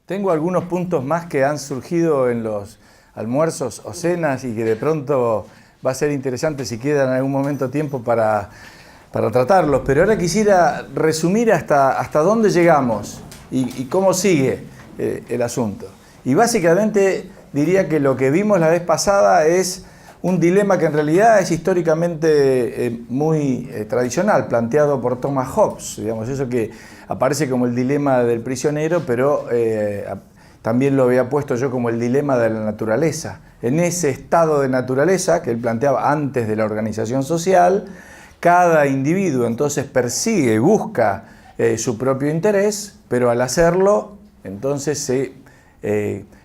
Tengo algunos puntos más que han surgido en los almuerzos o cenas y que de pronto va a ser interesante si queda en algún momento tiempo para tratarlos. Pero ahora quisiera resumir hasta dónde llegamos y cómo sigue el asunto. Y básicamente diría que lo que vimos la vez pasada es un dilema que en realidad es históricamente muy tradicional, planteado por Thomas Hobbes, digamos, eso que aparece como el dilema del prisionero, pero también lo había puesto yo como el dilema de la naturaleza. En ese estado de naturaleza que él planteaba antes de la organización social, cada individuo entonces persigue, busca su propio interés, pero al hacerlo, entonces se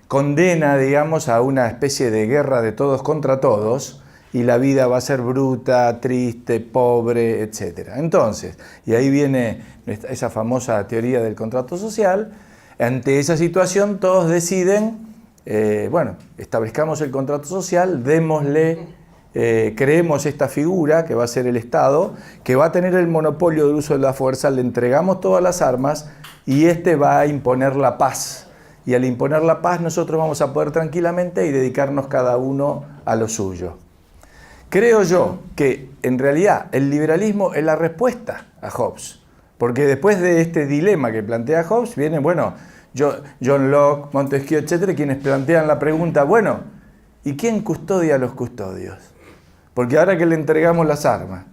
condena, digamos, a una especie de guerra de todos contra todos, y la vida va a ser bruta, triste, pobre, etc. Entonces, y ahí viene esa famosa teoría del contrato social. Ante esa situación todos deciden, bueno, establezcamos el contrato social, démosle, creemos esta figura que va a ser el Estado, que va a tener el monopolio del uso de la fuerza, le entregamos todas las armas y este va a imponer la paz. Y al imponer la paz nosotros vamos a poder tranquilamente y dedicarnos cada uno a lo suyo. Creo yo que en realidad el liberalismo es la respuesta a Hobbes, porque después de este dilema que plantea Hobbes viene, bueno, John Locke, Montesquieu, etcétera, quienes plantean la pregunta, bueno, ¿y quién custodia a los custodios? Porque ahora que le entregamos las armas,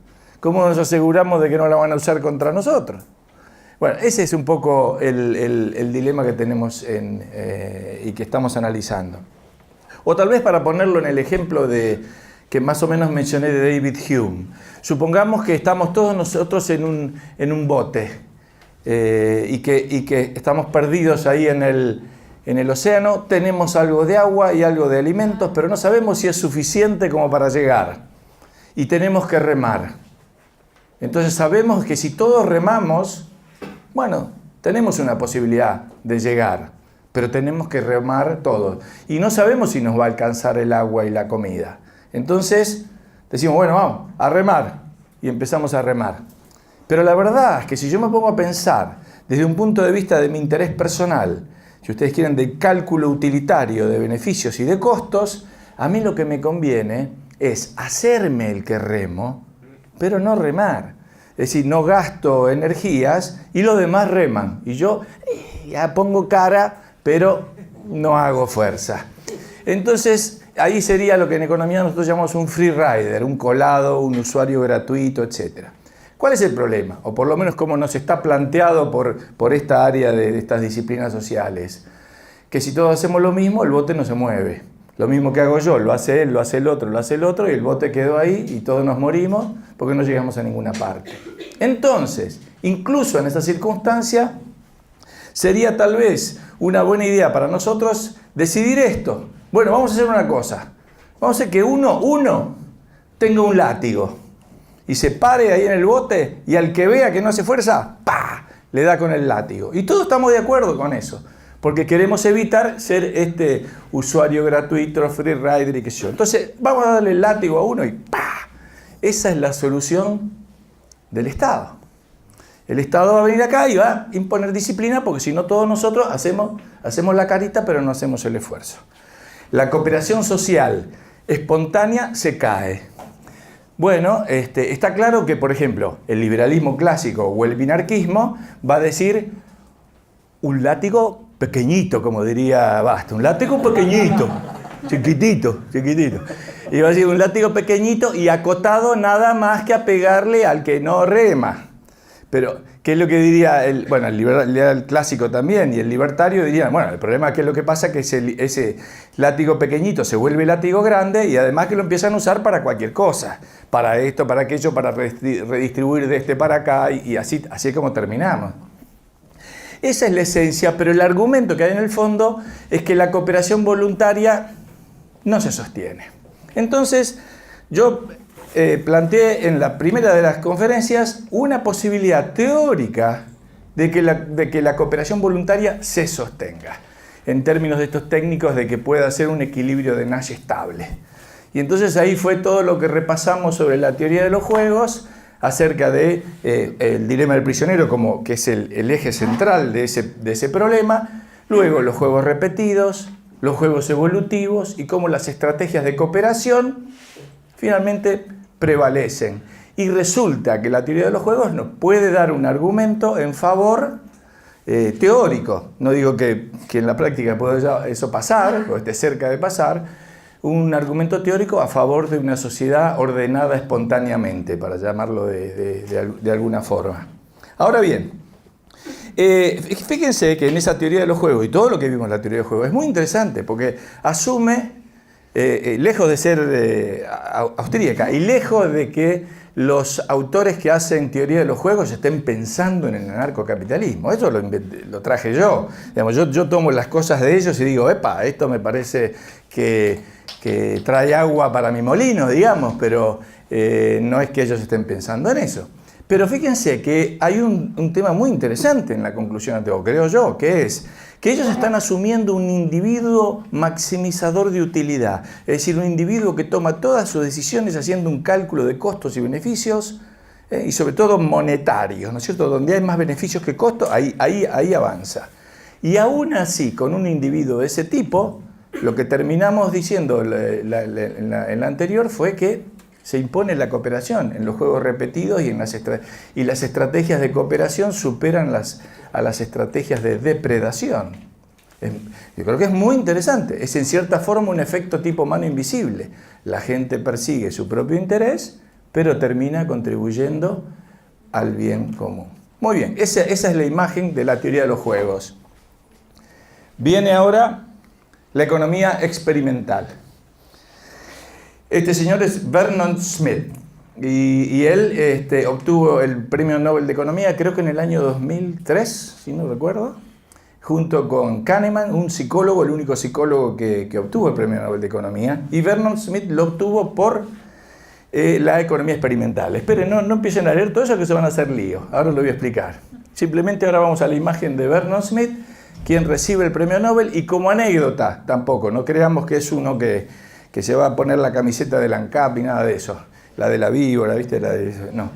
¿cómo nos aseguramos de que no la van a usar contra nosotros? Bueno, ese es un poco el dilema que tenemos y que estamos analizando. O tal vez para ponerlo en el ejemplo que más o menos mencioné de David Hume. Supongamos que estamos todos nosotros en un bote y que estamos perdidos ahí en el océano, tenemos algo de agua y algo de alimentos, pero no sabemos si es suficiente como para llegar. Y tenemos que remar. Entonces sabemos que si todos remamos, bueno, tenemos una posibilidad de llegar, pero tenemos que remar todos. Y no sabemos si nos va a alcanzar el agua y la comida. Entonces decimos, bueno, vamos a remar. Y empezamos a remar. Pero la verdad es que si yo me pongo a pensar desde un punto de vista de mi interés personal, si ustedes quieren, del cálculo utilitario de beneficios y de costos, a mí lo que me conviene es hacerme el que remo, pero no remar. Es decir, no gasto energías y los demás reman. Y yo ya pongo cara, pero no hago fuerza. Entonces, ahí sería lo que en economía nosotros llamamos un free rider, un colado, un usuario gratuito, etc. ¿Cuál es el problema? O por lo menos cómo nos está planteado por esta área de estas disciplinas sociales. Que si todos hacemos lo mismo, el bote no se mueve. Lo mismo que hago yo, lo hace él, lo hace el otro, y el bote quedó ahí y todos nos morimos porque no llegamos a ninguna parte. Entonces, incluso en esa circunstancia, sería tal vez una buena idea para nosotros decidir esto. Bueno, vamos a hacer una cosa. Vamos a hacer que uno tenga un látigo y se pare ahí en el bote y al que vea que no hace fuerza, ¡pah!, le da con el látigo. Y todos estamos de acuerdo con eso. Porque queremos evitar ser este usuario gratuito, free rider y qué sé yo. Entonces, vamos a darle el látigo a uno y ¡pah! Esa es la solución del Estado. El Estado va a venir acá y va a imponer disciplina porque si no todos nosotros hacemos la carita pero no hacemos el esfuerzo. La cooperación social espontánea se cae. Bueno, está claro que, por ejemplo, el liberalismo clásico o el binarquismo va a decir un látigo pequeñito, como diría Basta, un látigo pequeñito, chiquitito. Y va a decir un látigo pequeñito y acotado nada más que a pegarle al que no rema. Pero, ¿qué es lo que diría el liberal clásico también? Y el libertario diría, bueno, el problema es que lo que pasa es que ese látigo pequeñito se vuelve látigo grande y además que lo empiezan a usar para cualquier cosa. Para esto, para aquello, para redistribuir de este para acá y así es como terminamos. Esa es la esencia, pero el argumento que hay en el fondo es que la cooperación voluntaria no se sostiene. Entonces, yo planteé en la primera de las conferencias una posibilidad teórica de que la cooperación voluntaria se sostenga, en términos de estos técnicos de que pueda ser un equilibrio de Nash estable. Y entonces ahí fue todo lo que repasamos sobre la teoría de los juegos, acerca de el dilema del prisionero, que es el eje central de ese problema, luego los juegos repetidos, los juegos evolutivos y cómo las estrategias de cooperación finalmente prevalecen. Y resulta que la teoría de los juegos nos puede dar un argumento en favor teórico. No digo que en la práctica pueda eso pasar, o esté cerca de pasar, un argumento teórico a favor de una sociedad ordenada espontáneamente, para llamarlo de alguna forma. Ahora bien, fíjense que en esa teoría de los juegos, y todo lo que vimos en la teoría de los juegos, es muy interesante, porque asume, lejos de ser austríaca, y lejos de que los autores que hacen teoría de los juegos estén pensando en el anarcocapitalismo. Eso lo traje yo. Digamos, yo tomo las cosas de ellos y digo, epa, esto me parece que trae agua para mi molino, digamos, pero no es que ellos estén pensando en eso. Pero fíjense que hay un tema muy interesante en la conclusión, creo yo, que es que ellos están asumiendo un individuo maximizador de utilidad, es decir, un individuo que toma todas sus decisiones haciendo un cálculo de costos y beneficios, y sobre todo monetarios, ¿no es cierto? Donde hay más beneficios que costos, ahí avanza. Y aún así, con un individuo de ese tipo, lo que terminamos diciendo en la anterior fue que se impone la cooperación en los juegos repetidos y las estrategias de cooperación superan a las estrategias de depredación. Yo creo que es muy interesante. Es en cierta forma un efecto tipo mano invisible. La gente persigue su propio interés, pero termina contribuyendo al bien común. Muy bien, esa es la imagen de la teoría de los juegos. Viene ahora la economía experimental. Este señor es Vernon Smith y él obtuvo el Premio Nobel de Economía, creo que en el año 2003, si no recuerdo, junto con Kahneman, un psicólogo, el único psicólogo que obtuvo el Premio Nobel de Economía, y Vernon Smith lo obtuvo por la economía experimental. Esperen, no empiecen a leer todo eso que se van a hacer líos, ahora lo voy a explicar. Simplemente ahora vamos a la imagen de Vernon Smith, quien recibe el Premio Nobel, y como anécdota, tampoco, no creamos que es uno que se va a poner la camiseta del ANCAP y nada de eso. La de la víbora, ¿viste? No,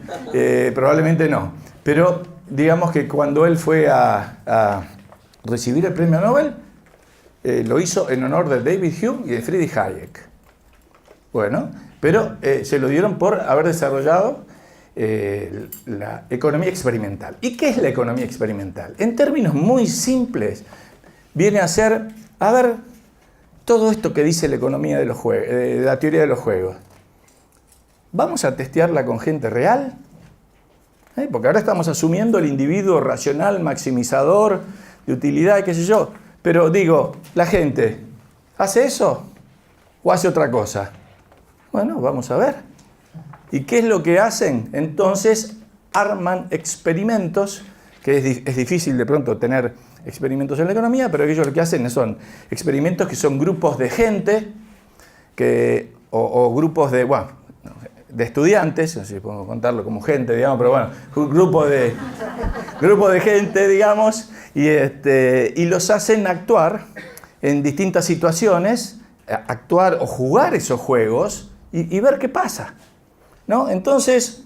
probablemente no. Pero digamos que cuando él fue a recibir el premio Nobel, lo hizo en honor de David Hume y de Friedrich Hayek. Bueno, pero se lo dieron por haber desarrollado la economía experimental. ¿Y qué es la economía experimental? En términos muy simples, viene a ser, a ver, todo esto que dice la economía de los juegos, la teoría de los juegos, ¿vamos a testearla con gente real? Porque ahora estamos asumiendo el individuo racional, maximizador, de utilidad, qué sé yo. Pero digo, ¿la gente hace eso o hace otra cosa? Bueno, vamos a ver. ¿Y qué es lo que hacen? Entonces arman experimentos, que es difícil de pronto tener experimentos en la economía, pero ellos lo que hacen son experimentos que son grupos de gente o grupos de estudiantes, no sé si podemos contarlo como gente, digamos, pero bueno, grupo de gente, digamos, y los hacen actuar en distintas situaciones, actuar o jugar esos juegos y ver qué pasa, ¿no? Entonces,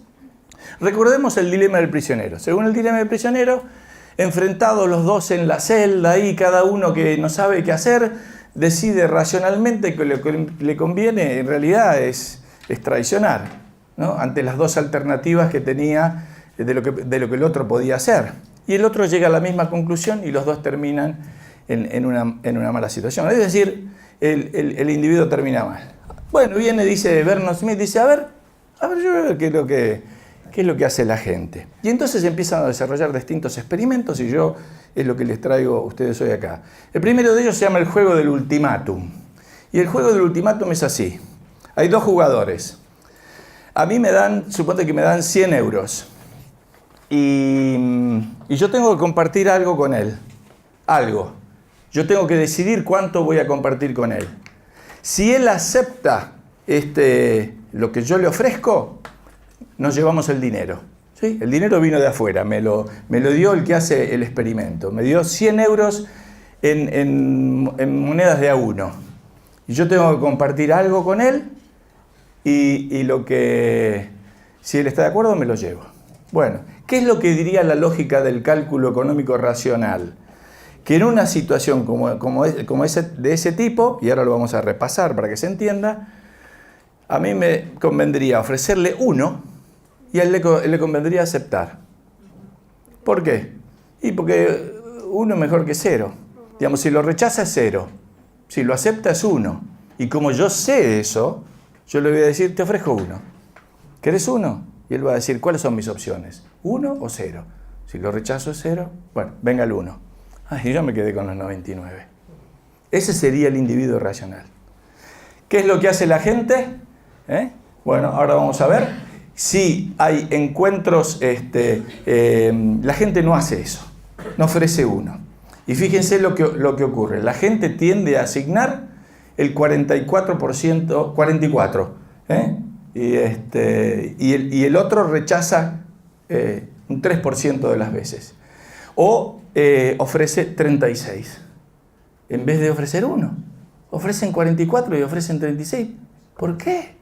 recordemos el dilema del prisionero. Según el dilema del prisionero, enfrentados los dos en la celda, y cada uno que no sabe qué hacer, decide racionalmente que lo que le conviene en realidad es traicionar, ¿no? Ante las dos alternativas que tenía de lo que el otro podía hacer. Y el otro llega a la misma conclusión y los dos terminan en una mala situación. Es decir, el individuo termina mal. Bueno, dice Vernon Smith, dice, a ver, yo voy a ver qué es lo que hace la gente. Y entonces empiezan a desarrollar distintos experimentos y yo es lo que les traigo a ustedes hoy acá. El primero de ellos se llama el juego del ultimátum. Y el juego del ultimátum es así. Hay dos jugadores. A mí suponte que me dan 100 euros. Y yo tengo que compartir algo con él. Algo. Yo tengo que decidir cuánto voy a compartir con él. Si él acepta lo que yo le ofrezco, nos llevamos el dinero. ¿Sí? El dinero vino de afuera, me lo dio el que hace el experimento. Me dio 100 euros en monedas de A1. Y yo tengo que compartir algo con él y si él está de acuerdo, me lo llevo. Bueno, ¿qué es lo que diría la lógica del cálculo económico racional? que en una situación de ese tipo, y ahora lo vamos a repasar para que se entienda, a mí me convendría ofrecerle 1 y a él le convendría aceptar. ¿Por qué? Y porque 1 es mejor que 0. Digamos, si lo rechaza es 0, si lo acepta es 1. Y como yo sé eso, yo le voy a decir, te ofrezco 1. ¿Querés 1? Y él va a decir, ¿cuáles son mis opciones? 1 o 0. Si lo rechazo es 0, bueno, venga el 1. Y yo me quedé con los 99. Ese sería el individuo racional. ¿Qué es lo que hace la gente? Bueno, ahora vamos a ver. Si hay encuentros, la gente no hace eso, no ofrece 1. Y fíjense lo que ocurre. La gente tiende a asignar el 44%, 44%, y el otro rechaza un 3% de las veces. O ofrece 36. En vez de ofrecer 1, ofrecen 44 y ofrecen 36. ¿Por qué?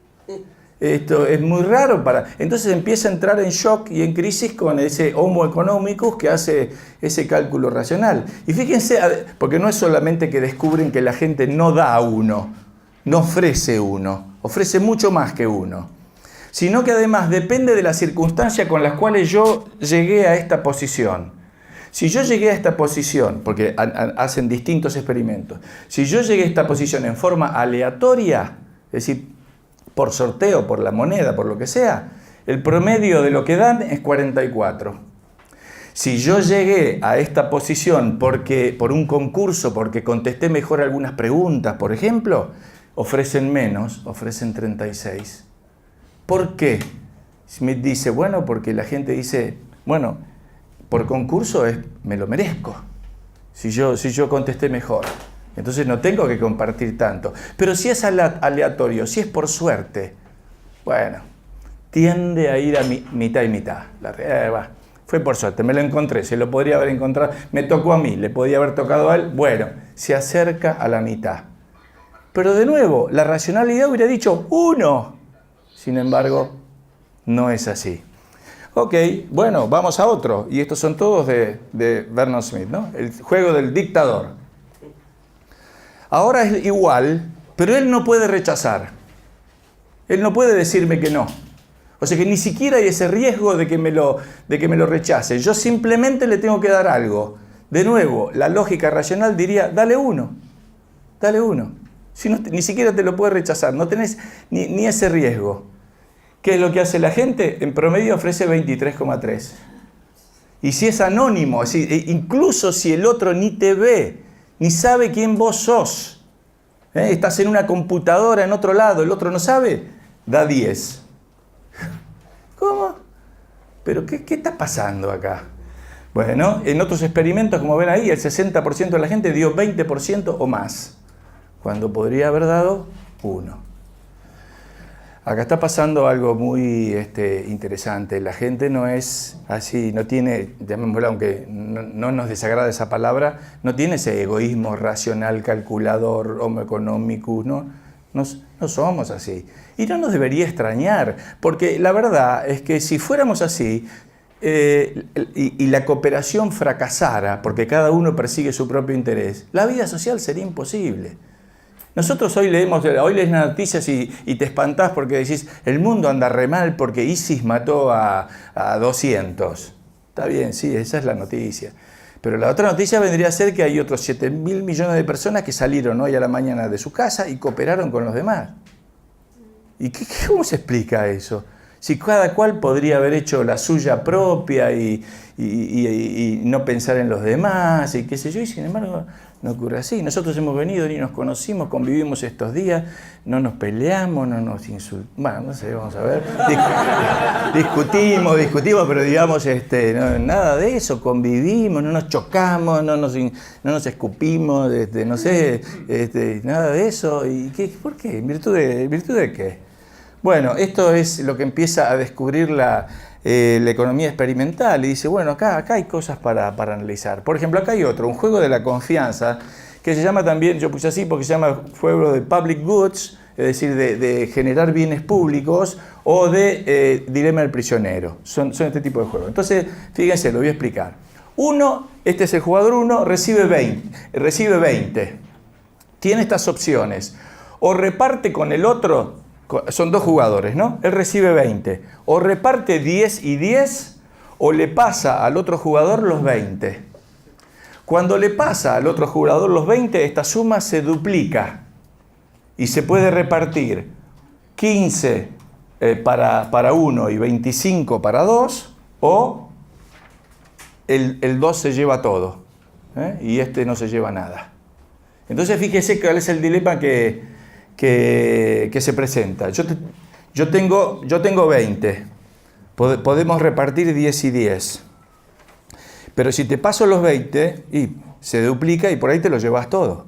Esto es muy raro Entonces empieza a entrar en shock y en crisis con ese homo economicus que hace ese cálculo racional. Y fíjense, porque no es solamente que descubren que la gente no da 1, no ofrece 1, ofrece mucho más que 1, sino que además depende de la circunstancia con las cuales yo llegué a esta posición. Si yo llegué a esta posición, porque hacen distintos experimentos, si yo llegué a esta posición en forma aleatoria, es decir, por sorteo, por la moneda, por lo que sea, el promedio de lo que dan es 44. Si yo llegué a esta posición por un concurso, porque contesté mejor algunas preguntas, por ejemplo, ofrecen menos, ofrecen 36. ¿Por qué? Smith dice, bueno, porque la gente dice, bueno, por concurso me lo merezco, si yo contesté mejor. Entonces no tengo que compartir tanto. Pero si es aleatorio, si es por suerte, bueno, tiende a ir a mitad y mitad. Fue por suerte, me lo encontré, se lo podría haber encontrado, me tocó a mí, le podía haber tocado a él, bueno, se acerca a la mitad. Pero de nuevo, la racionalidad hubiera dicho 1. Sin embargo, no es así. Ok, bueno, vamos a otro. Y estos son todos de Vernon Smith, ¿no? El juego del dictador. Ahora es igual, pero él no puede rechazar. Él no puede decirme que no. O sea que ni siquiera hay ese riesgo de que me lo rechace. Yo simplemente le tengo que dar algo. De nuevo, la lógica racional diría, dale 1. Dale 1. Si no, ni siquiera te lo puede rechazar. No tenés ni ese riesgo. ¿Qué es lo que hace la gente? En promedio ofrece 23,3. Y si es anónimo, incluso si el otro ni te ve, ni sabe quién vos sos, estás en una computadora en otro lado, el otro no sabe, da 10. ¿Cómo? ¿Pero qué está pasando acá? Bueno, en otros experimentos, como ven ahí, el 60% de la gente dio 20% o más, cuando podría haber dado 1. Acá está pasando algo muy interesante. La gente no es así, no tiene, llamémoslo, aunque no nos desagrada esa palabra, no tiene ese egoísmo racional, calculador, homo economicus, ¿no? No somos así. Y no nos debería extrañar, porque la verdad es que si fuéramos así y la cooperación fracasara, porque cada uno persigue su propio interés, la vida social sería imposible. Nosotros hoy lees las noticias y te espantás porque decís, el mundo anda re mal porque ISIS mató a 200. Está bien, sí, esa es la noticia. Pero la otra noticia vendría a ser que hay otros 7.000 millones de personas que salieron hoy a la mañana de su casa y cooperaron con los demás. ¿Y cómo se explica eso? Si cada cual podría haber hecho la suya propia y no pensar en los demás y qué sé yo, y sin embargo no ocurre así. Nosotros hemos venido y nos conocimos, convivimos estos días, no nos peleamos, no nos insultamos, bueno, no sé, vamos a ver, discutimos, pero digamos, nada de eso, convivimos, no nos chocamos, no nos escupimos, no sé, nada de eso. ¿Y por qué? ¿En virtud de qué? Bueno, esto es lo que empieza a descubrir la economía experimental y dice, bueno, acá hay cosas para analizar. Por ejemplo, acá hay otro, un juego de la confianza, que se llama también, yo puse así porque se llama juego de public goods, es decir, de generar bienes públicos, o de dilema del prisionero. Son este tipo de juegos. Entonces, fíjense, lo voy a explicar. Uno, este es el jugador 1, recibe 20. Tiene estas opciones. O reparte con el otro, son dos jugadores, ¿no? Él recibe 20. O reparte 10 y 10, o le pasa al otro jugador los 20. Cuando le pasa al otro jugador los 20, esta suma se duplica y se puede repartir 15 para uno y 25 para 2, o el 2 se lleva todo, y este no se lleva nada. Entonces fíjese cuál es el dilema que se presenta. Yo tengo 20, podemos repartir 10 y 10. Pero si te paso los 20, y se duplica y por ahí te lo llevas todo.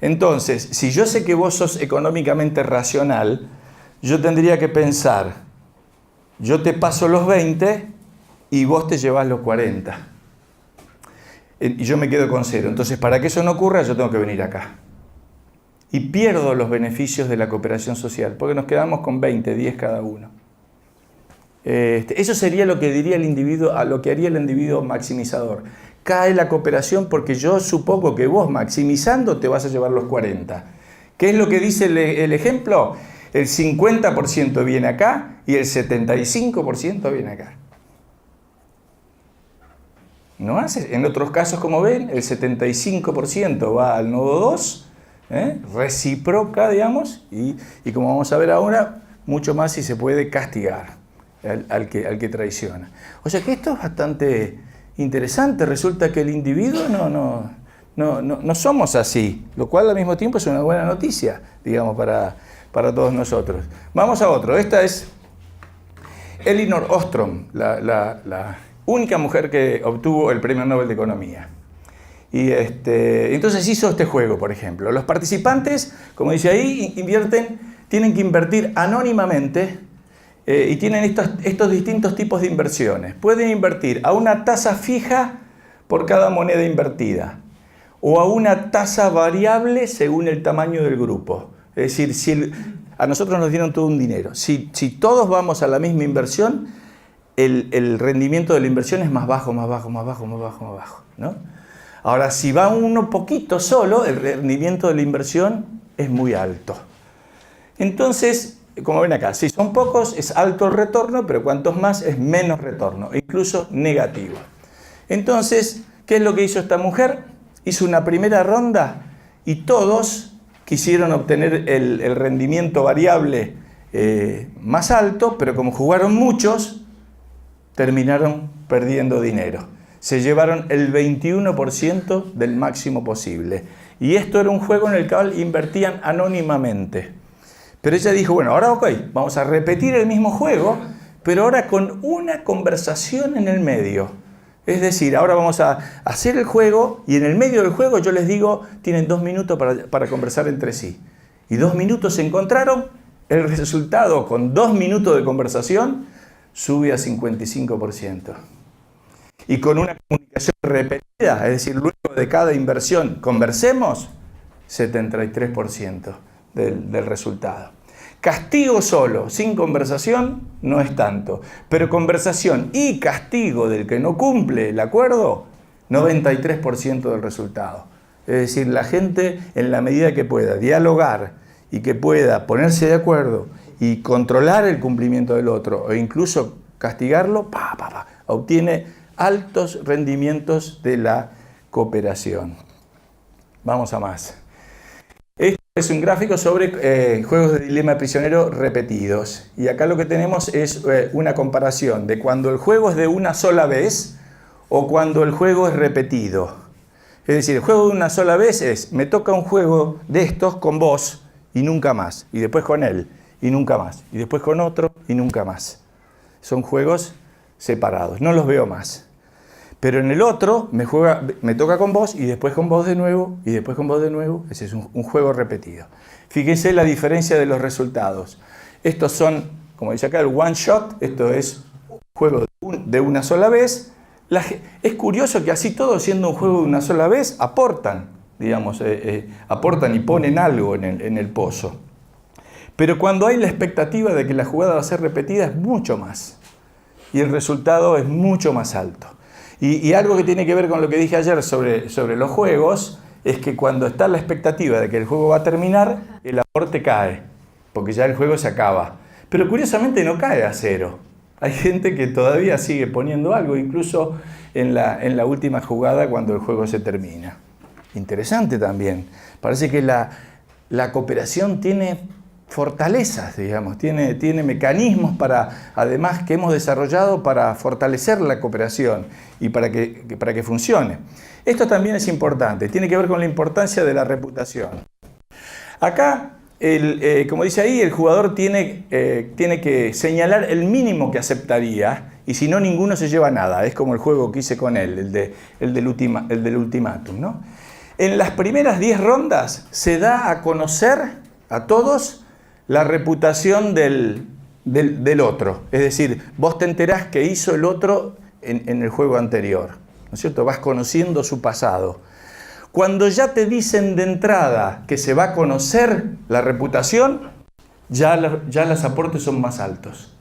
Entonces, si yo sé que vos sos económicamente racional, yo tendría que pensar, yo te paso los 20 y vos te llevas los 40. Y yo me quedo con 0. Entonces, para que eso no ocurra, yo tengo que venir acá. Y pierdo los beneficios de la cooperación social, porque nos quedamos con 20, 10 cada uno. Eso sería lo que diría el individuo, a lo que haría el individuo maximizador. Cae la cooperación porque yo supongo que vos maximizando te vas a llevar los 40. ¿Qué es lo que dice el ejemplo? El 50% viene acá y el 75% viene acá. ¿No hace? En otros casos, como ven, el 75% va al nodo 2, recíproca, digamos, y como vamos a ver ahora, mucho más si se puede castigar al que traiciona. O sea que esto es bastante interesante. Resulta que el individuo no somos así, lo cual al mismo tiempo es una buena noticia, digamos, para todos nosotros. Vamos a otro. Esta es Elinor Ostrom, la única mujer que obtuvo el Premio Nobel de Economía. Y entonces hizo este juego, por ejemplo. Los participantes, como dice ahí, tienen que invertir anónimamente, y tienen estos distintos tipos de inversiones. Pueden invertir a una tasa fija por cada moneda invertida, o a una tasa variable según el tamaño del grupo. Es decir, a nosotros nos dieron todo un dinero. Si todos vamos a la misma inversión, el rendimiento de la inversión es más bajo, más bajo, más bajo, más bajo, más bajo, ¿no? Ahora, si va uno poquito solo, el rendimiento de la inversión es muy alto. Entonces, como ven acá, si son pocos es alto el retorno, pero cuantos más es menos retorno, incluso negativo. Entonces, ¿qué es lo que hizo esta mujer? Hizo una primera ronda y todos quisieron obtener el rendimiento variable más alto, pero como jugaron muchos, terminaron perdiendo dinero. Se llevaron el 21% del máximo posible. Y esto era un juego en el cual invertían anónimamente. Pero ella dijo, bueno, ahora ok, vamos a repetir el mismo juego, pero ahora con una conversación en el medio. Es decir, ahora vamos a hacer el juego y en el medio del juego yo les digo, tienen 2 minutos para conversar entre sí. Y 2 minutos se encontraron, el resultado con 2 minutos de conversación sube a 55%. Y con una comunicación repetida, es decir, luego de cada inversión conversemos, 73% del resultado. Castigo solo, sin conversación, no es tanto. Pero conversación y castigo del que no cumple el acuerdo, 93% del resultado. Es decir, la gente, en la medida que pueda dialogar y que pueda ponerse de acuerdo y controlar el cumplimiento del otro, e incluso castigarlo, obtiene altos rendimientos de la cooperación. Vamos a más. Este es un gráfico sobre juegos de dilema de prisionero repetidos. Y acá lo que tenemos es una comparación de cuando el juego es de una sola vez o cuando el juego es repetido. Es decir, el juego de una sola vez es, me toca un juego de estos con vos y nunca más. Y después con él y nunca más. Y después con otro y nunca más. Son juegos separados, no los veo más. Pero en el otro me toca con vos y después con vos de nuevo y después con vos de nuevo. Ese es un juego repetido. Fíjense la diferencia de los resultados. Estos son, como dice acá, el one shot. Esto es un juego de una sola vez. Es curioso que así todo, siendo un juego de una sola vez, aportan, digamos, aportan y ponen algo en el pozo. Pero cuando hay la expectativa de que la jugada va a ser repetida es mucho más. Y el resultado es mucho más alto. Y algo que tiene que ver con lo que dije ayer sobre los juegos, es que cuando está la expectativa de que el juego va a terminar, el aporte cae, porque ya el juego se acaba. Pero curiosamente no cae a cero. Hay gente que todavía sigue poniendo algo, incluso en la última jugada cuando el juego se termina. Interesante también. Parece que la cooperación tiene fortalezas, digamos, tiene mecanismos además que hemos desarrollado para fortalecer la cooperación y para que funcione. Esto también es importante, tiene que ver con la importancia de la reputación. Acá, como dice ahí, el jugador tiene que señalar el mínimo que aceptaría, y si no, ninguno se lleva nada. Es como el juego que hice con él, el del ultimátum, ¿no? En las primeras 10 rondas se da a conocer a todos la reputación del otro. Es decir, vos te enterás que hizo el otro en el juego anterior, ¿no es cierto? Vas conociendo su pasado. Cuando ya te dicen de entrada que se va a conocer la reputación, ya los aportes son más altos.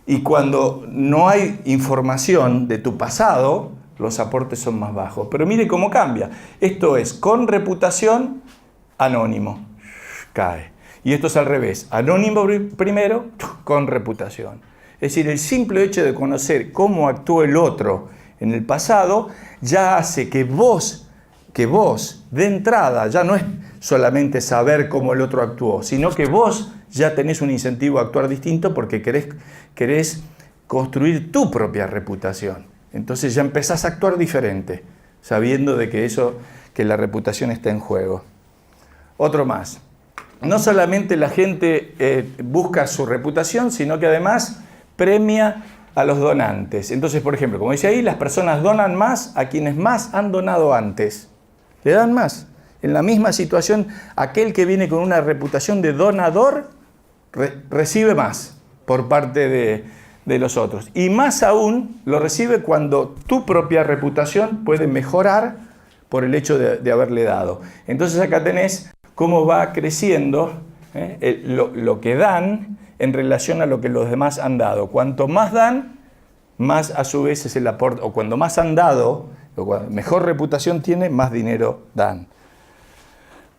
Y cuando no hay información de tu pasado, los aportes son más bajos. Pero mire cómo cambia. Esto es con reputación, anónimo, cae. Y esto es al revés, anónimo primero, con reputación. Es decir, el simple hecho de conocer cómo actuó el otro en el pasado, ya hace que vos de entrada, ya no es solamente saber cómo el otro actuó, sino que vos ya tenés un incentivo a actuar distinto porque querés construir tu propia reputación. Entonces ya empezás a actuar diferente, sabiendo de que la reputación está en juego. Otro más. No solamente la gente busca su reputación, sino que además premia a los donantes. Entonces, por ejemplo, como dice ahí, las personas donan más a quienes más han donado antes. Le dan más. En la misma situación, aquel que viene con una reputación de donador recibe más por parte de los otros. Y más aún lo recibe cuando tu propia reputación puede mejorar por el hecho de haberle dado. Entonces acá tenés cómo va creciendo lo que dan en relación a lo que los demás han dado. Cuanto más dan, más a su vez es el aporte, o cuando más han dado, mejor reputación tiene, más dinero dan.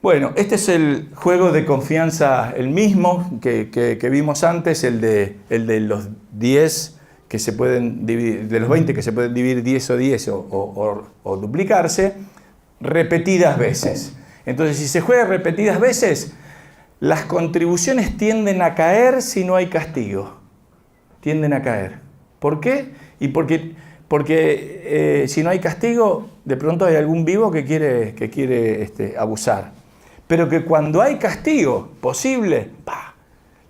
Bueno, este es el juego de confianza, el mismo que vimos antes, el de los 10 que se pueden dividir, de los 20 que se pueden dividir 10 o 10 o duplicarse, repetidas veces. Entonces, si se juega repetidas veces, las contribuciones tienden a caer si no hay castigo. Tienden a caer. ¿Por qué? Y porque si no hay castigo, de pronto hay algún vivo que quiere abusar. Pero que cuando hay castigo posible,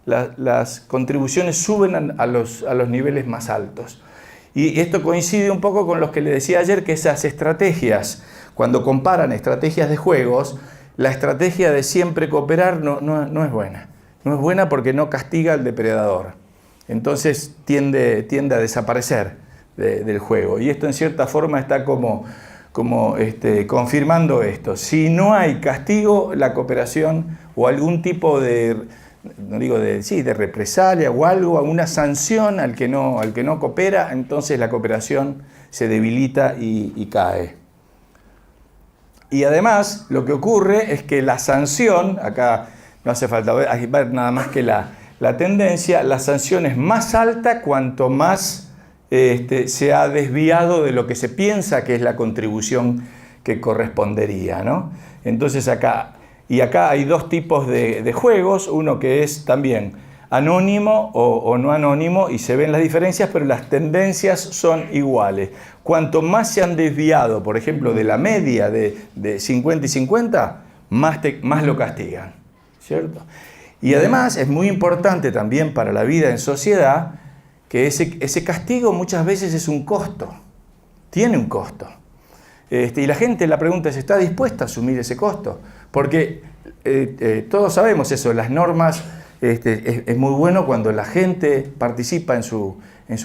las contribuciones suben a los niveles más altos. Y esto coincide un poco con los que le decía ayer, que esas estrategias, cuando comparan estrategias de juegos, la estrategia de siempre cooperar no es buena. No es buena porque no castiga al depredador. Entonces tiende a desaparecer del juego. Y esto en cierta forma está como confirmando esto. Si no hay castigo, la cooperación o algún tipo de represalia o algo, alguna sanción al que no coopera, entonces la cooperación se debilita y cae. Y además, lo que ocurre es que la sanción, acá no hace falta ver nada más que la tendencia, la sanción es más alta cuanto más se ha desviado de lo que se piensa que es la contribución que correspondería, ¿no? Entonces acá hay dos tipos de juegos, uno que es también anónimo o no anónimo, y se ven las diferencias, pero las tendencias son iguales. Cuanto más se han desviado, por ejemplo, de la media de 50 y 50, más lo castigan, ¿cierto? Y además es muy importante también para la vida en sociedad que ese castigo muchas veces es un costo, tiene un costo. Y la pregunta es, ¿está dispuesta a asumir ese costo? Porque todos sabemos eso, las normas, es muy bueno cuando la gente participa en su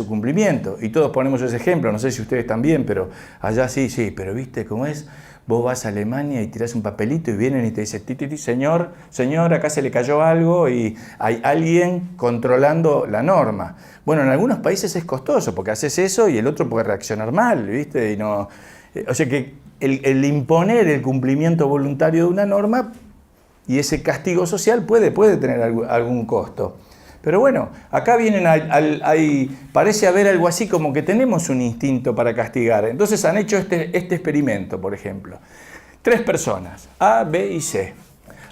cumplimiento. Y todos ponemos ese ejemplo, no sé si ustedes también, pero allá sí, pero ¿viste cómo es? Vos vas a Alemania y tirás un papelito y vienen y te dicen, señor, acá se le cayó algo y hay alguien controlando la norma. Bueno, en algunos países es costoso porque haces eso y el otro puede reaccionar mal, ¿viste? Y no, o sea que el imponer el cumplimiento voluntario de una norma y ese castigo social puede tener algún costo. Pero bueno, acá vienen, parece haber algo así como que tenemos un instinto para castigar. Entonces han hecho este experimento, por ejemplo. 3 personas, A, B y C.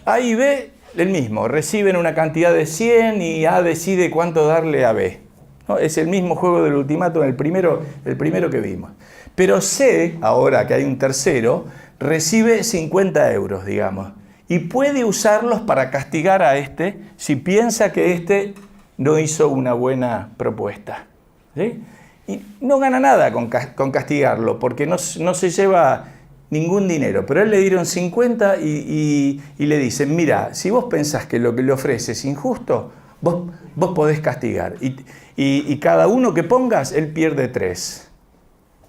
A y B, el mismo, reciben una cantidad de 100 y A decide cuánto darle a B. ¿No? Es el mismo juego del ultimátum, el primero que vimos. Pero C, ahora que hay un tercero, recibe 50 euros, digamos. Y puede usarlos para castigar a este si piensa que este no hizo una buena propuesta. ¿Sí? Y no gana nada con castigarlo porque no se lleva ningún dinero. Pero a él le dieron 50 y le dicen, mira, si vos pensás que lo que le ofreces es injusto, vos podés castigar. Y cada uno que pongas, él pierde 3.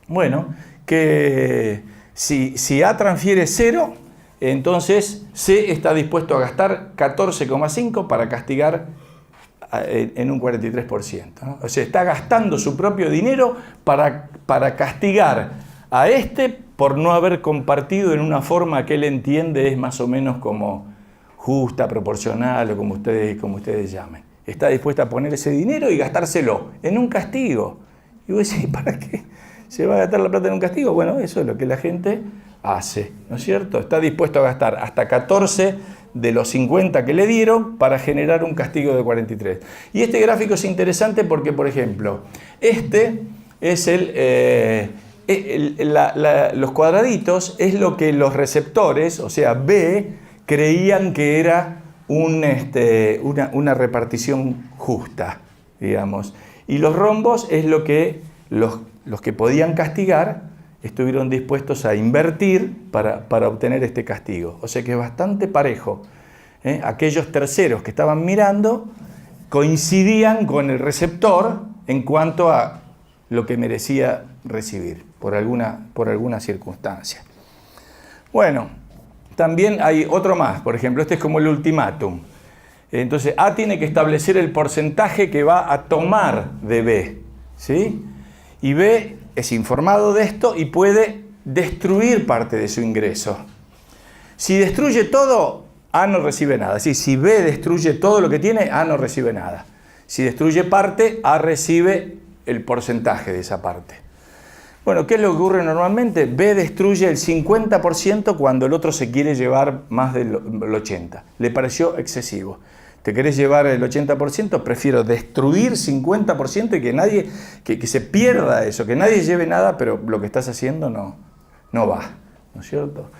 Bueno, que si A transfiere 0, entonces C está dispuesto a gastar 14,5 para castigar en un 43%. ¿no? O sea, está gastando su propio dinero para castigar a este por no haber compartido en una forma que él entiende es más o menos como justa, proporcional o como ustedes llamen. Está dispuesta a poner ese dinero y gastárselo en un castigo. Y vos decís, ¿para qué se va a gastar la plata en un castigo? Bueno, eso es lo que la gente hace, ¿no es cierto? Está dispuesto a gastar hasta 14 de los 50 que le dieron para generar un castigo de 43. Y este gráfico es interesante porque, por ejemplo, este es los cuadraditos es lo que los receptores, o sea, B, creían que era una repartición justa, digamos. Y los rombos es lo que los que podían castigar estuvieron dispuestos a invertir para obtener este castigo. O sea que es bastante parejo. Aquellos terceros que estaban mirando coincidían con el receptor en cuanto a lo que merecía recibir por alguna circunstancia. Bueno, también hay otro más. Por ejemplo, este es como el ultimátum. Entonces, A tiene que establecer el porcentaje que va a tomar de B, ¿sí? Y B es informado de esto y puede destruir parte de su ingreso. Si destruye todo, A no recibe nada. Si B destruye todo lo que tiene, A no recibe nada. Si destruye parte, A recibe el porcentaje de esa parte. Bueno, ¿qué es lo que ocurre normalmente? B destruye el 50% cuando el otro se quiere llevar más del 80%. Le pareció excesivo. ¿Te querés llevar el 80%? Prefiero destruir 50% y que nadie, que se pierda eso, que nadie lleve nada, pero lo que estás haciendo no va, ¿no es cierto?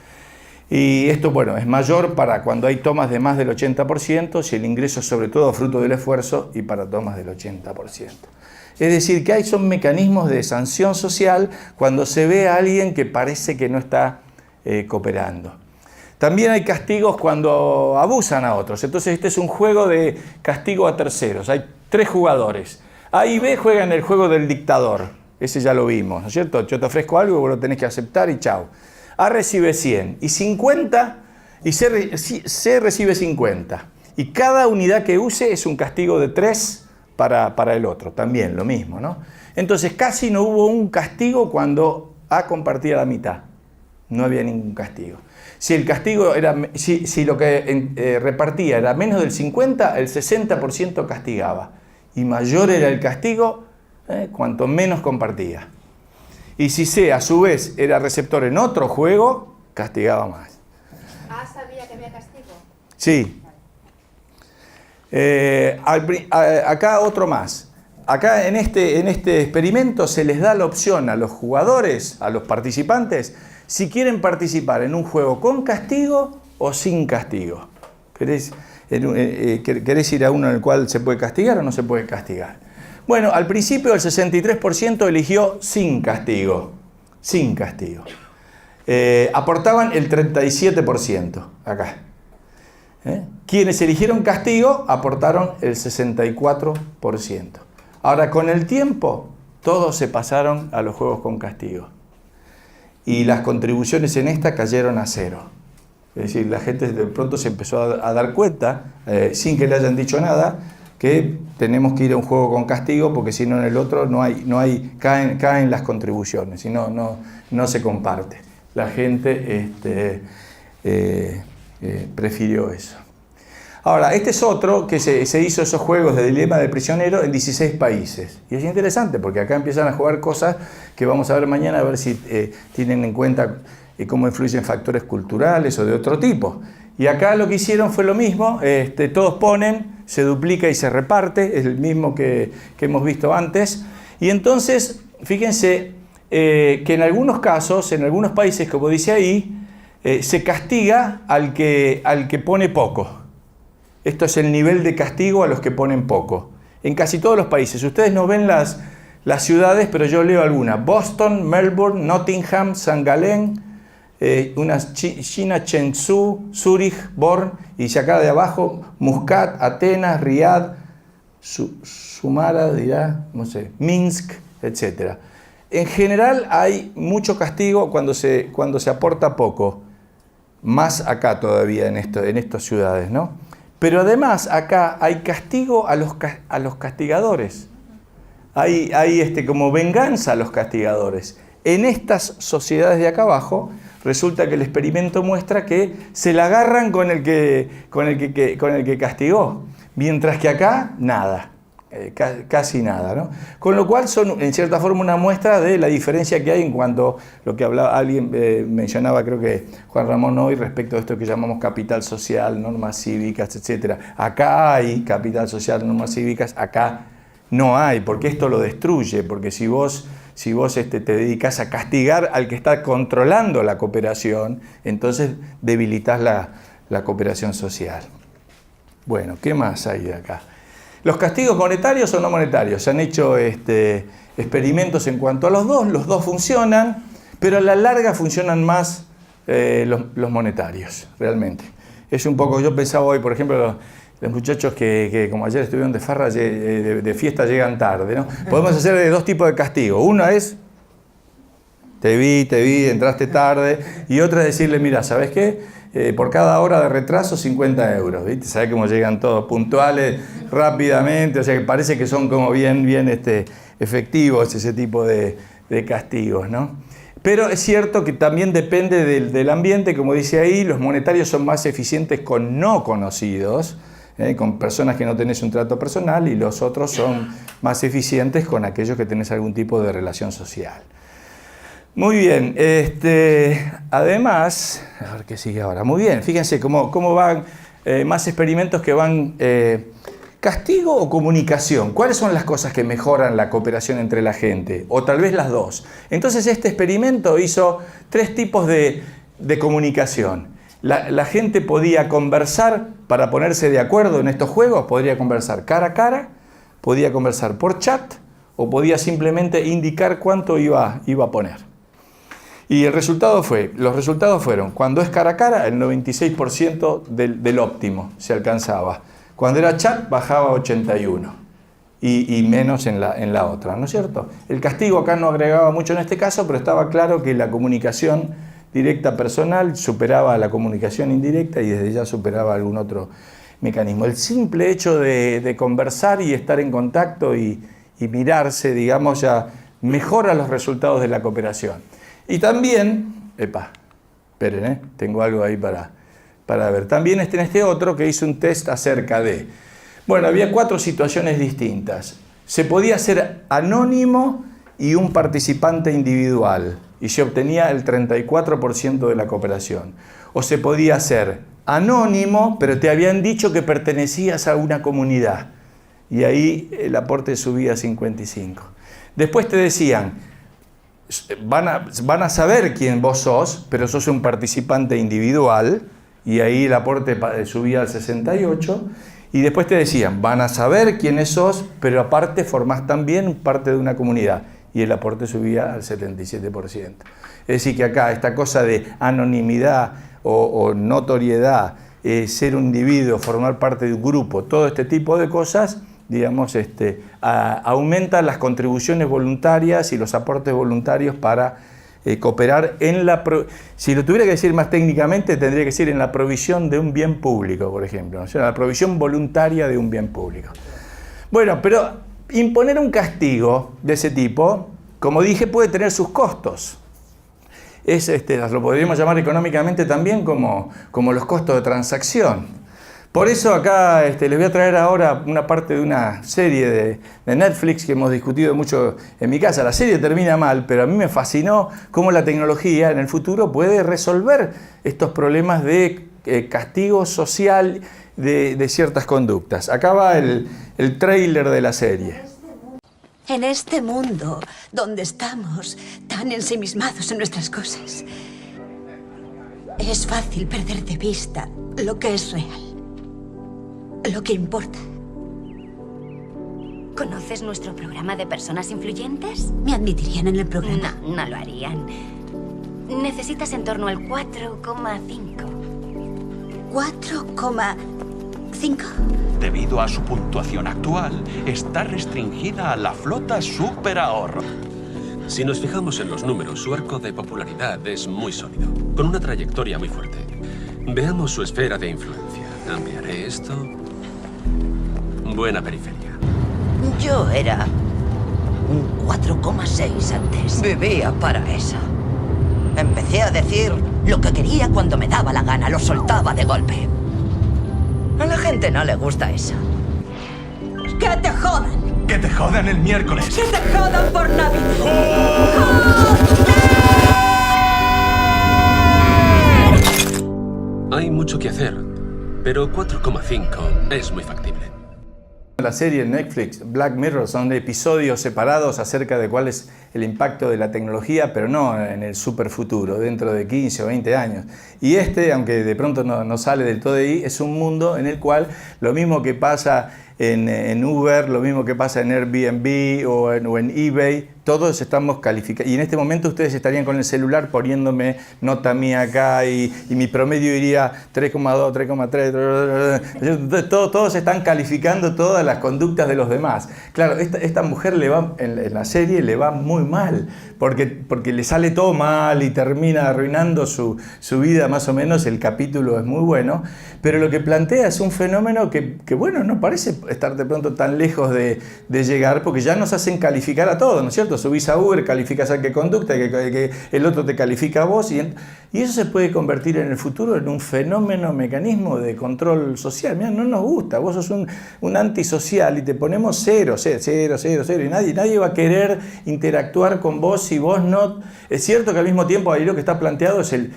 Y esto, bueno, es mayor para cuando hay tomas de más del 80%, si el ingreso es sobre todo fruto del esfuerzo, y para tomas del 80%. Es decir, que son mecanismos de sanción social cuando se ve a alguien que parece que no está cooperando. También hay castigos cuando abusan a otros. Entonces este es un juego de castigo a terceros. Hay 3 jugadores. A y B juegan el juego del dictador. Ese ya lo vimos, ¿no es cierto? Yo te ofrezco algo y vos lo tenés que aceptar y chao. A recibe 100 y 50 y C recibe 50. Y cada unidad que use es un castigo de 3 para el otro. También lo mismo, ¿no? Entonces casi no hubo un castigo cuando A compartía la mitad. No había ningún castigo. Si el castigo era, si lo que repartía era menos del 50, el 60% castigaba. Y mayor era el castigo, cuanto menos compartía. Y si C, a su vez, era receptor en otro juego, castigaba más. ¿A sabía que había castigo? Sí. Acá otro más. Acá en este experimento se les da la opción a los jugadores, a los participantes, si quieren participar en un juego con castigo o sin castigo. ¿Querés ir a uno en el cual se puede castigar o no se puede castigar? Bueno, al principio el 63% eligió sin castigo. Sin castigo. Aportaban el 37% acá. Quienes eligieron castigo aportaron el 64%. Ahora, con el tiempo, todos se pasaron a los juegos con castigo. y las contribuciones en esta cayeron a cero. Es decir, la gente de pronto se empezó a dar cuenta, sin que le hayan dicho nada, que tenemos que ir a un juego con castigo porque si no en el otro caen las contribuciones y no se comparte. La gente prefirió eso. Ahora, este es otro que se hizo esos juegos de dilema del prisionero en 16 países. Y es interesante porque acá empiezan a jugar cosas que vamos a ver mañana, a ver si tienen en cuenta cómo influyen factores culturales o de otro tipo. Y acá lo que hicieron fue lo mismo, todos ponen, se duplica y se reparte, es el mismo que hemos visto antes. Y entonces, fíjense que en algunos casos, en algunos países, como dice ahí, se castiga al que pone poco. Esto es el nivel de castigo a los que ponen poco. En casi todos los países. Ustedes no ven las ciudades, pero yo leo algunas. Boston, Melbourne, Nottingham, St. Gallen, China, Chengdu, Zúrich, Bonn, y si acá de abajo, Muscat, Atenas, Riad, Sumara, Minsk, etc. En general hay mucho castigo cuando se aporta poco. Más acá todavía en estas ciudades, ¿no? Pero además acá hay castigo a los castigadores. Hay como venganza a los castigadores. En estas sociedades de acá abajo resulta que el experimento muestra que se la agarran con el que castigó, mientras que acá nada, casi nada, ¿no? Con lo cual son en cierta forma una muestra de la diferencia que hay en cuanto a lo que hablaba alguien, mencionaba creo que Juan Ramón hoy respecto a esto que llamamos capital social, normas cívicas, etc. Acá hay capital social, normas cívicas, acá no hay, porque esto lo destruye, porque si vos te dedicas a castigar al que está controlando la cooperación, entonces debilitas la cooperación social. Bueno, ¿qué más hay de acá? ¿Los castigos monetarios o no monetarios? Se han hecho experimentos en cuanto a los dos funcionan, pero a la larga funcionan más los monetarios, realmente. Es un poco, yo pensaba hoy, por ejemplo, los muchachos que como ayer estuvieron de farra, de fiesta, llegan tarde, ¿no? Podemos hacer de dos tipos de castigo. Uno es, te vi, entraste tarde, y otra es decirle, mira, ¿sabes qué? Por cada hora de retraso, 50 euros, ¿viste? ¿Sabes cómo llegan todos puntuales, rápidamente? O sea, que parece que son como bien efectivos ese tipo de castigos, ¿no? Pero es cierto que también depende del ambiente, como dice ahí, los monetarios son más eficientes con no conocidos, con personas que no tenés un trato personal, y los otros son más eficientes con aquellos que tenés algún tipo de relación social. Muy bien, además, a ver qué sigue ahora. Muy bien, fíjense cómo van más experimentos que van castigo o comunicación. ¿Cuáles son las cosas que mejoran la cooperación entre la gente? O tal vez las dos. Entonces este experimento hizo 3 tipos de comunicación. La gente podía conversar para ponerse de acuerdo en estos juegos, podría conversar cara a cara, podía conversar por chat o podía simplemente indicar cuánto iba a poner. Y los resultados fueron, cuando es cara a cara, el 96% del óptimo se alcanzaba. Cuando era chat, bajaba 81%. Y menos en la otra, ¿no es cierto? El castigo acá no agregaba mucho en este caso, pero estaba claro que la comunicación directa personal superaba a la comunicación indirecta y desde ya superaba algún otro mecanismo. El simple hecho de conversar y estar en contacto y mirarse, digamos, ya mejora los resultados de la cooperación. Y también, esperen, tengo algo ahí para ver. También en este otro que hizo un test acerca de... Bueno, había 4 situaciones distintas. Se podía ser anónimo y un participante individual, y se obtenía el 34% de la cooperación. O se podía ser anónimo, pero te habían dicho que pertenecías a una comunidad, y ahí el aporte subía a 55%. Después te decían, van a saber quién vos sos, pero sos un participante individual, y ahí el aporte subía al 68%. Y después te decían, van a saber quiénes sos, pero aparte formás también parte de una comunidad. Y el aporte subía al 77%. Es decir, que acá esta cosa de anonimidad o notoriedad, ser un individuo, formar parte de un grupo, todo este tipo de cosas, digamos, aumentan las contribuciones voluntarias y los aportes voluntarios para cooperar en si lo tuviera que decir más técnicamente, tendría que decir en la provisión de un bien público, por ejemplo, ¿no? O sea, la provisión voluntaria de un bien público. Bueno, pero imponer un castigo de ese tipo, como dije, puede tener sus costos. Lo podríamos llamar económicamente también como los costos de transacción. Por eso acá les voy a traer ahora una parte de una serie de Netflix que hemos discutido mucho en mi casa. La serie termina mal, pero a mí me fascinó cómo la tecnología en el futuro puede resolver estos problemas de castigo social de ciertas conductas. Acá va el tráiler de la serie. En este mundo donde estamos tan ensimismados en nuestras cosas, es fácil perder de vista lo que es real. Lo que importa. ¿Conoces nuestro programa de personas influyentes? ¿Me admitirían en el programa? No, no lo harían. Necesitas en torno al 4,5. ¿4,5? Debido a su puntuación actual, está restringida a la flota Super Ahorro. Si nos fijamos en los números, su arco de popularidad es muy sólido, con una trayectoria muy fuerte. Veamos su esfera de influencia. Cambiaré esto. Buena periferia. Yo era un 4,6 antes. Vivía para eso. Empecé a decir lo que quería cuando me daba la gana, lo soltaba de golpe. A la gente no le gusta eso. ¡Que te jodan! ¡Que te jodan el miércoles! ¡Que te jodan por Navidad! Hay mucho que hacer, pero 4,5 es muy factible. La serie en Netflix, Black Mirror, son episodios separados acerca de cuál es el impacto de la tecnología, pero no en el superfuturo, dentro de 15 o 20 años. Y aunque de pronto no sale del todo de ahí, es un mundo en el cual lo mismo que pasa en Uber, lo mismo que pasa en Airbnb o en eBay, todos estamos calificados. Y en este momento ustedes estarían con el celular poniéndome nota mía acá y mi promedio iría 3,2, 3,3. Todos están calificando todas las conductas de los demás. Claro, esta mujer en la serie le va muy mal, porque le sale todo mal y termina arruinando su vida más o menos. El capítulo es muy bueno, pero lo que plantea es un fenómeno que bueno, no parece estar de pronto tan lejos de llegar, porque ya nos hacen calificar a todos, ¿no es cierto? Subís a Uber, calificas a qué conducta, que el otro te califica a vos, y eso se puede convertir en el futuro en un fenómeno, mecanismo de control social. Mirá, no nos gusta, vos sos un antisocial y te ponemos 0, y nadie va a querer interactuar con vos si vos no... Es cierto que al mismo tiempo ahí lo que está planteado es el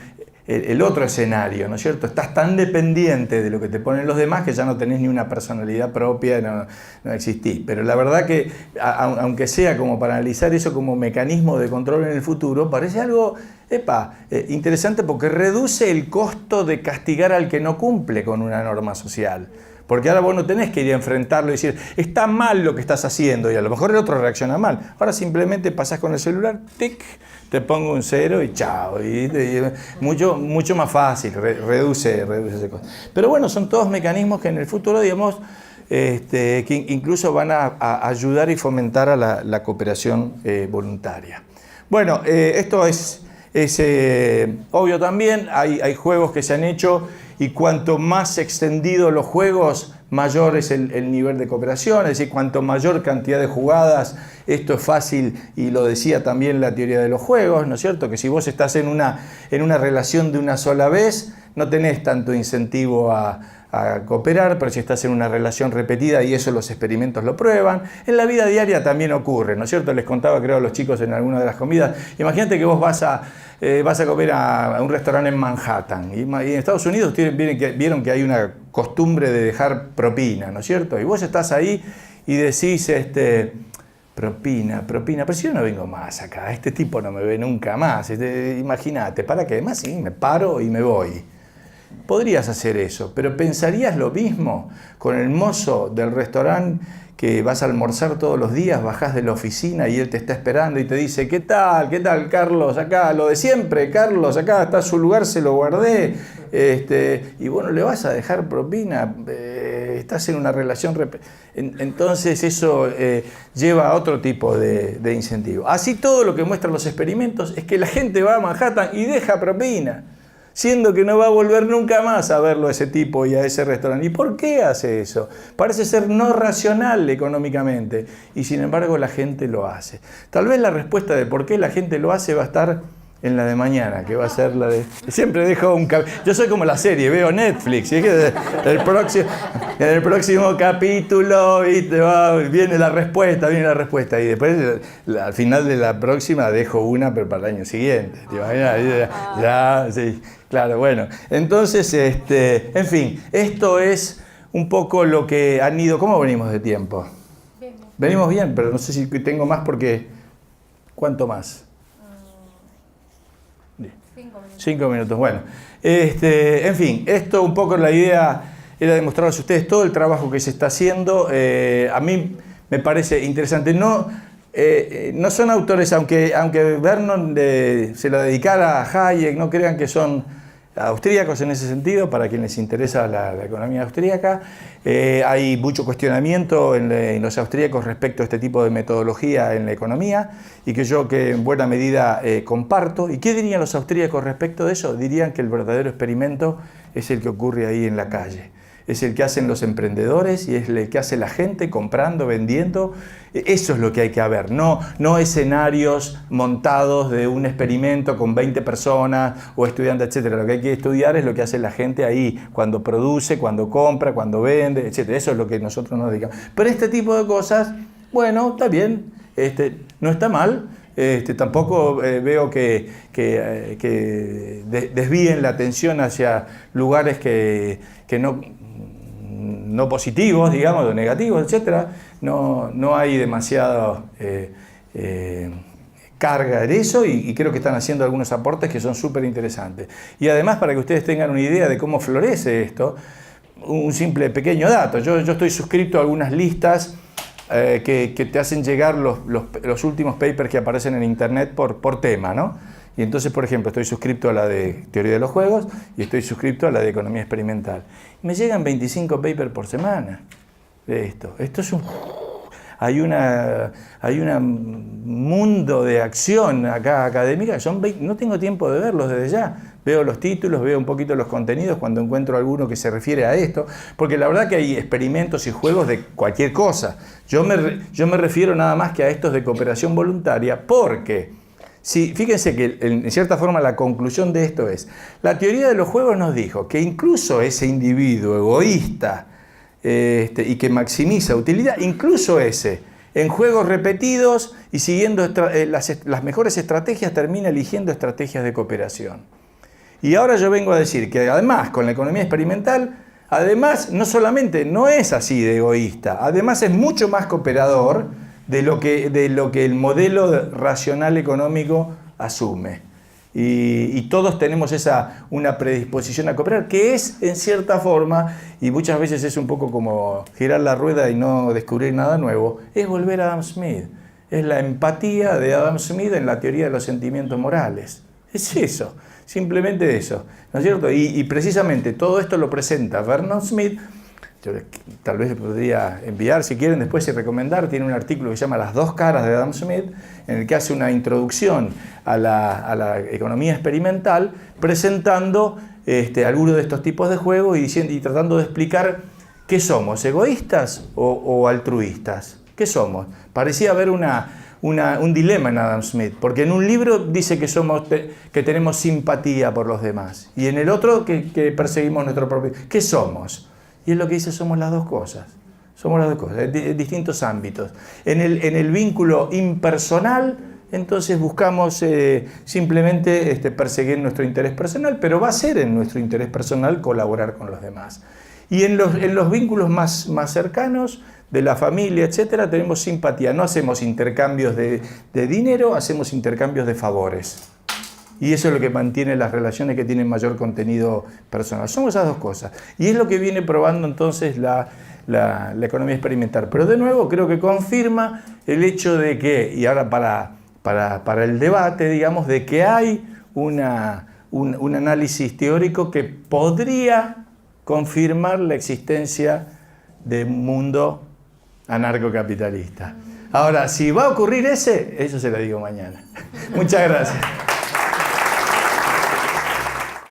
otro escenario, ¿no es cierto? Estás tan dependiente de lo que te ponen los demás que ya no tenés ni una personalidad propia, no existís. Pero la verdad que, aunque sea como para analizar eso como mecanismo de control en el futuro, parece algo interesante, porque reduce el costo de castigar al que no cumple con una norma social. Porque ahora vos no tenés que ir a enfrentarlo y decir, está mal lo que estás haciendo, y a lo mejor el otro reacciona mal. Ahora simplemente pasás con el celular, tic, te pongo un 0 y chao. Y mucho más fácil, reduce ese costo. Pero bueno, son todos mecanismos que en el futuro, digamos, que incluso van a ayudar y fomentar a la cooperación voluntaria. Bueno, esto es obvio también. Hay juegos que se han hecho, y cuanto más extendidos los juegos, mayor es el nivel de cooperación. Es decir, cuanto mayor cantidad de jugadas, esto es fácil, y lo decía también la teoría de los juegos, ¿no es cierto? Que si vos estás en una relación de una sola vez, no tenés tanto incentivo a cooperar, pero si estás en una relación repetida, y eso los experimentos lo prueban, en la vida diaria también ocurre, ¿no es cierto? Les contaba, creo, a los chicos en alguna de las comidas, imagínate que vos vas a comer a un restaurante en Manhattan, y en Estados Unidos vieron que hay una costumbre de dejar propina, ¿no es cierto? Y vos estás ahí y decís, propina, pero si yo no vengo más acá, este tipo no me ve nunca más, imagínate, ¿para qué? Más sí, me paro y me voy. Podrías hacer eso, pero ¿pensarías lo mismo con el mozo del restaurante que vas a almorzar todos los días, bajás de la oficina y él te está esperando y te dice, ¿qué tal, Carlos? Acá, lo de siempre, Carlos, acá está su lugar, se lo guardé, y bueno, ¿le vas a dejar propina? estás en una relación, entonces eso lleva a otro tipo de incentivo. Así todo lo que muestran los experimentos es que la gente va a Manhattan y deja propina, siendo que no va a volver nunca más a verlo a ese tipo y a ese restaurante. ¿Y por qué hace eso? Parece ser no racional económicamente, y sin embargo la gente lo hace. Tal vez la respuesta de por qué la gente lo hace va a estar en la de mañana, que va a ser la de... Siempre dejo un... Yo soy como la serie, veo Netflix, y es que en el próximo capítulo viene la respuesta, y después al final de la próxima dejo una, pero para el año siguiente. ¿Te imaginas? Ya, sí, claro, bueno. Entonces, en fin, esto es un poco lo que han ido... ¿Cómo venimos de tiempo? Venimos bien, pero no sé si tengo más porque... ¿Cuánto más? 5 minutos, bueno. En fin, esto un poco la idea era demostrarles a ustedes todo el trabajo que se está haciendo. A mí me parece interesante. No son autores, aunque Vernon se lo dedicara a Hayek, no crean que son austríacos en ese sentido, para quienes les interesa la economía austríaca. Hay mucho cuestionamiento en los austríacos respecto a este tipo de metodología en la economía, y que yo en buena medida comparto. ¿Y qué dirían los austríacos respecto de eso? Dirían que el verdadero experimento es el que ocurre ahí en la calle. Es el que hacen los emprendedores y es el que hace la gente comprando, vendiendo. Eso es lo que hay que ver, no escenarios montados de un experimento con 20 personas o estudiantes, etc. Lo que hay que estudiar es lo que hace la gente ahí, cuando produce, cuando compra, cuando vende, etc. Eso es lo que nosotros nos dedicamos. Pero este tipo de cosas, bueno, está bien, no está mal. Tampoco veo que desvíen la atención hacia lugares que no positivos, digamos, o negativos, etc. No hay demasiada carga en eso, y creo que están haciendo algunos aportes que son súper interesantes. Y además, para que ustedes tengan una idea de cómo florece esto, un simple pequeño dato. Yo estoy suscrito a algunas listas que te hacen llegar los últimos papers que aparecen en internet por tema, ¿no? Y entonces, por ejemplo, estoy suscrito a la de teoría de los juegos y estoy suscrito a la de economía experimental. Me llegan 25 papers por semana de esto. Esto es hay un mundo de acción acá académica. No tengo tiempo de verlos desde ya. Veo los títulos, veo un poquito los contenidos cuando encuentro alguno que se refiere a esto, porque la verdad que hay experimentos y juegos de cualquier cosa. Yo me refiero nada más que a estos de cooperación voluntaria, porque... Sí, fíjense que en cierta forma la conclusión de esto es, la teoría de los juegos nos dijo que incluso ese individuo egoísta y que maximiza utilidad, incluso ese, en juegos repetidos y siguiendo las mejores estrategias, termina eligiendo estrategias de cooperación. Y ahora yo vengo a decir que además con la economía experimental, además no solamente no es así de egoísta, además es mucho más cooperador de lo que el modelo racional económico asume. Y todos tenemos una predisposición a cooperar, que es en cierta forma, y muchas veces es un poco como girar la rueda y no descubrir nada nuevo, es volver a Adam Smith. Es la empatía de Adam Smith en la teoría de los sentimientos morales. Es eso, simplemente eso, ¿no es cierto? Y precisamente todo esto lo presenta Vernon Smith. Yo tal vez podría enviar, si quieren, después y recomendar. Tiene un artículo que se llama Las dos caras de Adam Smith, en el que hace una introducción a la economía experimental, presentando algunos de estos tipos de juegos y tratando de explicar qué somos, egoístas o altruistas. ¿Qué somos? Parecía haber un dilema en Adam Smith, porque en un libro dice que tenemos simpatía por los demás, y en el otro que perseguimos nuestro propio... ¿Qué somos? Y es lo que dice, somos las dos cosas. Somos las dos cosas, en distintos ámbitos. En el vínculo impersonal, entonces buscamos simplemente perseguir nuestro interés personal, pero va a ser en nuestro interés personal colaborar con los demás. Y en los vínculos más cercanos, de la familia, etcétera, tenemos simpatía. No hacemos intercambios de dinero, hacemos intercambios de favores. Y eso es lo que mantiene las relaciones que tienen mayor contenido personal. Son esas dos cosas. Y es lo que viene probando entonces la economía experimental. Pero de nuevo creo que confirma el hecho de que, y ahora para el debate, digamos, de que hay un análisis teórico que podría confirmar la existencia de un mundo anarcocapitalista. Ahora, si va a ocurrir eso se lo digo mañana. Muchas gracias.